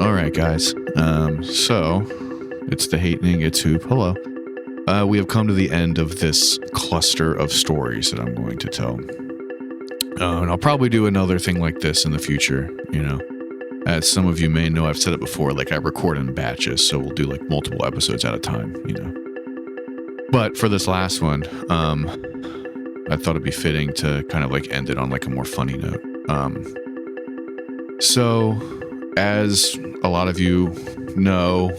All right, guys. So it's the Hatening, it's Hoop. Hello. We have come to the end of this cluster of stories that I'm going to tell. And I'll probably do another thing like this in the future, you know. As some of you may know, I've said it before, like I record in batches, so we'll do like multiple episodes at a time, you know. But for this last one, I thought it'd be fitting to kind of like end it on like a more funny note. So as a lot of you know,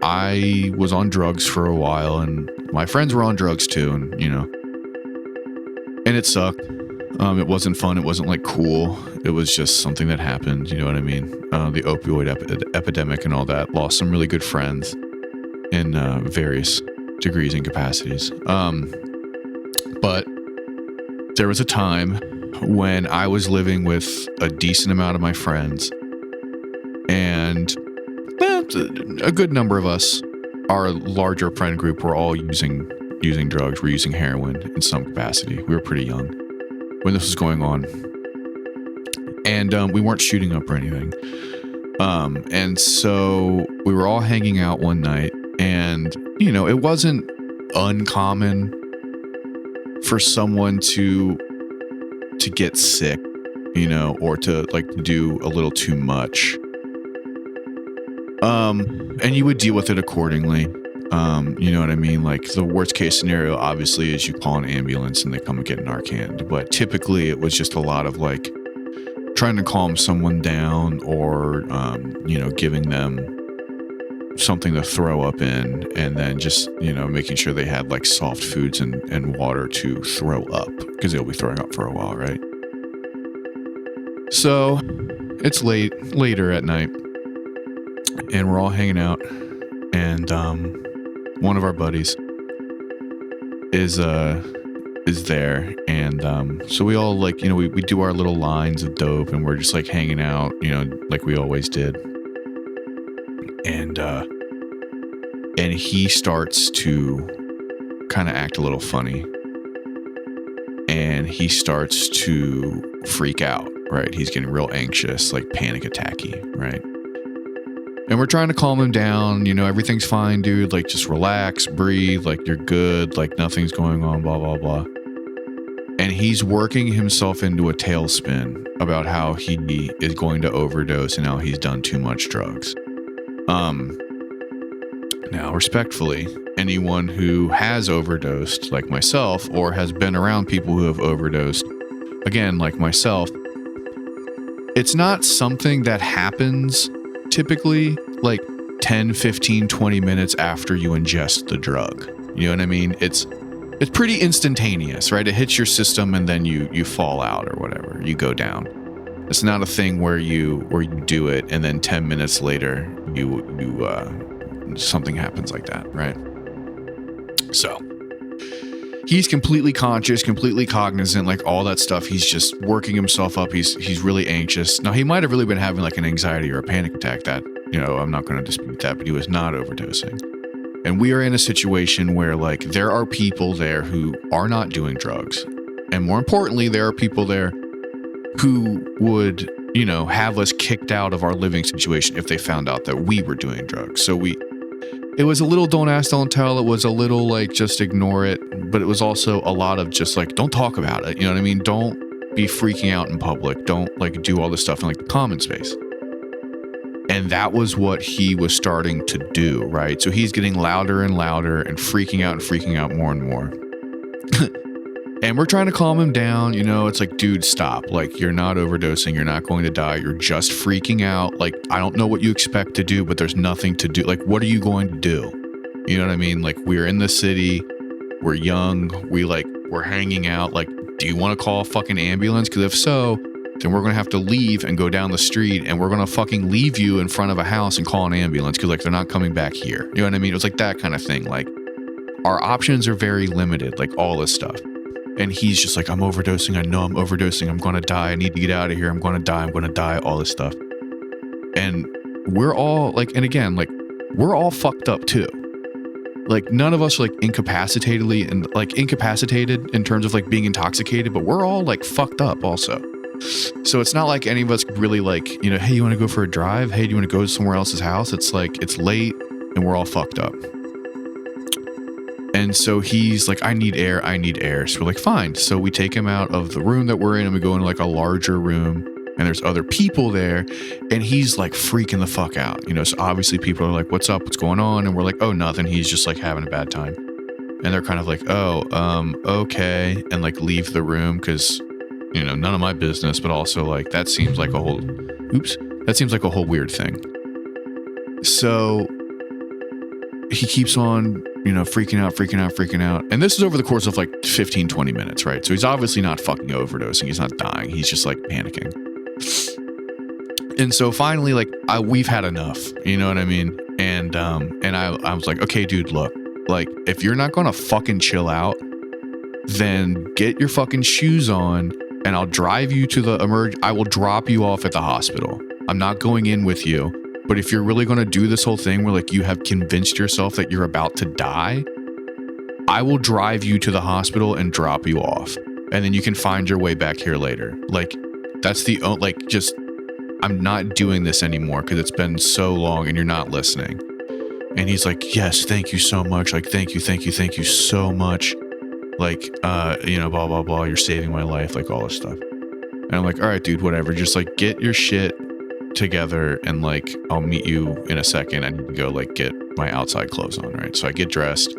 I was on drugs for a while, and my friends were on drugs too, and you know, and it sucked. It wasn't fun. It wasn't like cool. It was just something that happened. You know what I mean? The opioid epidemic and all that. Lost some really good friends in various degrees and capacities. But there was a time when I was living with a decent amount of my friends, and a good number of us, our larger friend group, were all using drugs. We're using heroin in some capacity. We were pretty young when this was going on, and we weren't shooting up or anything. And so we were all hanging out one night, and you know, it wasn't uncommon for someone to get sick, you know, or to like do a little too much. And you would deal with it accordingly. You know what I mean? Like the worst case scenario obviously is you call an ambulance and they come and get Narcan. But typically it was just a lot of like trying to calm someone down, or you know, giving them something to throw up in, and then just, you know, making sure they had like soft foods and water to throw up, because they'll be throwing up for a while, right? So it's later at night, and we're all hanging out, and one of our buddies is there, and so we all like, you know, we do our little lines of dope, and we're just like hanging out, you know, like we always did. And he starts to kind of act a little funny, and he starts to freak out, right? He's getting real anxious, like panic attacky, right? And we're trying to calm him down, you know, everything's fine, dude, like just relax, breathe, like you're good, like nothing's going on, blah, blah, blah. And he's working himself into a tailspin about how he is going to overdose and how he's done too much drugs. Now, respectfully, anyone who has overdosed, like myself, or has been around people who have overdosed, again, like myself, it's not something that happens typically like 10, 15, 20 minutes after you ingest the drug. You know what I mean? It's pretty instantaneous, right? It hits your system and then you fall out or whatever. You go down. It's not a thing where you do it and then 10 minutes later something happens like that, right? So he's completely conscious, completely cognizant, like all that stuff. He's just working himself up. He's really anxious. Now, he might have really been having like an anxiety or a panic attack. That, you know, I'm not going to dispute that, but he was not overdosing. And we are in a situation where like there are people there who are not doing drugs. And more importantly, there are people there who would, you know, have us kicked out of our living situation if they found out that we were doing drugs. So it was a little don't ask, don't tell. It was a little like just ignore it. But it was also a lot of just like, don't talk about it. You know what I mean? Don't be freaking out in public. Don't like do all this stuff in like the common space. And that was what he was starting to do, right? So he's getting louder and louder and freaking out more and more. And we're trying to calm him down. You know, it's like, dude, stop. Like, you're not overdosing. You're not going to die. You're just freaking out. Like, I don't know what you expect to do, but there's nothing to do. Like, what are you going to do? You know what I mean? Like, we're in the city. We're young. We're hanging out. Like, do you want to call a fucking ambulance? Because if so, then we're going to have to leave and go down the street, and we're going to fucking leave you in front of a house and call an ambulance because, like, they're not coming back here. You know what I mean? It was like that kind of thing. Like, our options are very limited, like all this stuff. And he's just like, I'm overdosing. I know I'm overdosing. I'm going to die. I need to get out of here. I'm going to die. All this stuff. And we're all like, and again, like, we're all fucked up too. Like, none of us are like incapacitated in terms of like being intoxicated, but we're all like fucked up also. So it's not like any of us really like, you know, hey, you want to go for a drive? Hey, do you want to go to somewhere else's house? It's like, it's late and we're all fucked up. And so he's like, I need air. So we're like, fine. So we take him out of the room that we're in and we go into like a larger room and there's other people there and he's like freaking the fuck out. You know, so obviously people are like, what's up? What's going on? And we're like, oh, nothing. He's just like having a bad time. And they're kind of like, oh, okay. And like leave the room because, you know, none of my business, but also like that seems like a whole weird thing. So he keeps on, you know, freaking out. And this is over the course of like 15, 20 minutes, right? So he's obviously not fucking overdosing. He's not dying. He's just like panicking. And so finally, like, we've had enough, you know what I mean? And I was like, okay, dude, look, like, if you're not going to fucking chill out, then get your fucking shoes on and I'll drive you to I will drop you off at the hospital. I'm not going in with you. But if you're really going to do this whole thing where like you have convinced yourself that you're about to die, I will drive you to the hospital and drop you off. And then you can find your way back here later. Like that's I'm not doing this anymore because it's been so long and you're not listening. And he's like, yes, thank you so much. Like, thank you so much. Like, you know, blah, blah, blah. You're saving my life, like all this stuff. And I'm like, all right, dude, whatever. Just like get your shit together and like I'll meet you in a second. I need to go like get my outside clothes on, right? So I get dressed,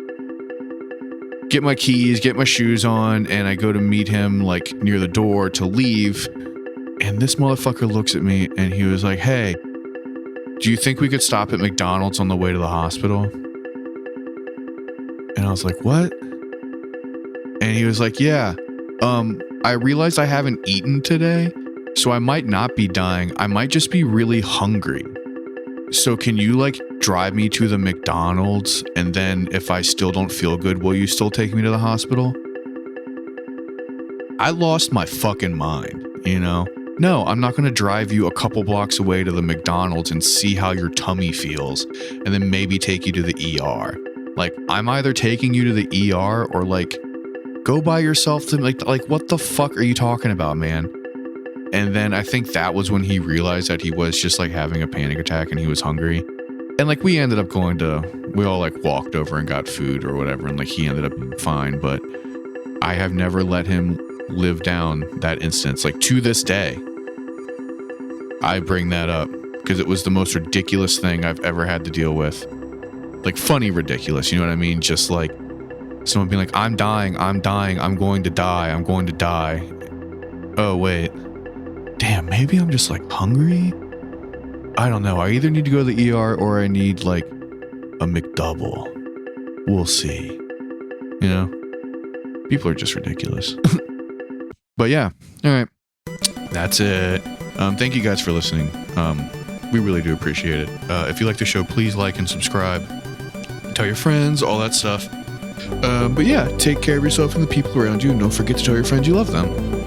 get my keys, get my shoes on, and I go to meet him like near the door to leave. And this motherfucker looks at me and he was like, hey, do you think we could stop at McDonald's on the way to the hospital? And I was like, what? And he was like, yeah, I realized I haven't eaten today. So I might not be dying. I might just be really hungry. So can you like drive me to the McDonald's? And then if I still don't feel good, will you still take me to the hospital? I lost my fucking mind, you know? No, I'm not going to drive you a couple blocks away to the McDonald's and see how your tummy feels and then maybe take you to the ER. Like I'm either taking you to the ER or like go by yourself to like what the fuck are you talking about, man? And then I think that was when he realized that he was just like having a panic attack and he was hungry. And like we ended up we all like walked over and got food or whatever. And like he ended up being fine. But I have never let him live down that instance. Like to this day, I bring that up because it was the most ridiculous thing I've ever had to deal with. Like funny ridiculous, you know what I mean? Just like someone being like, I'm dying, I'm going to die. Oh, wait. Damn, maybe I'm just like hungry? I don't know. I either need to go to the ER or I need like a McDouble. We'll see. You know? People are just ridiculous. But yeah. All right. That's it. Thank you guys for listening. We really do appreciate it. If you like the show, please like and subscribe. Tell your friends, all that stuff. But yeah, take care of yourself and the people around you. And don't forget to tell your friends you love them.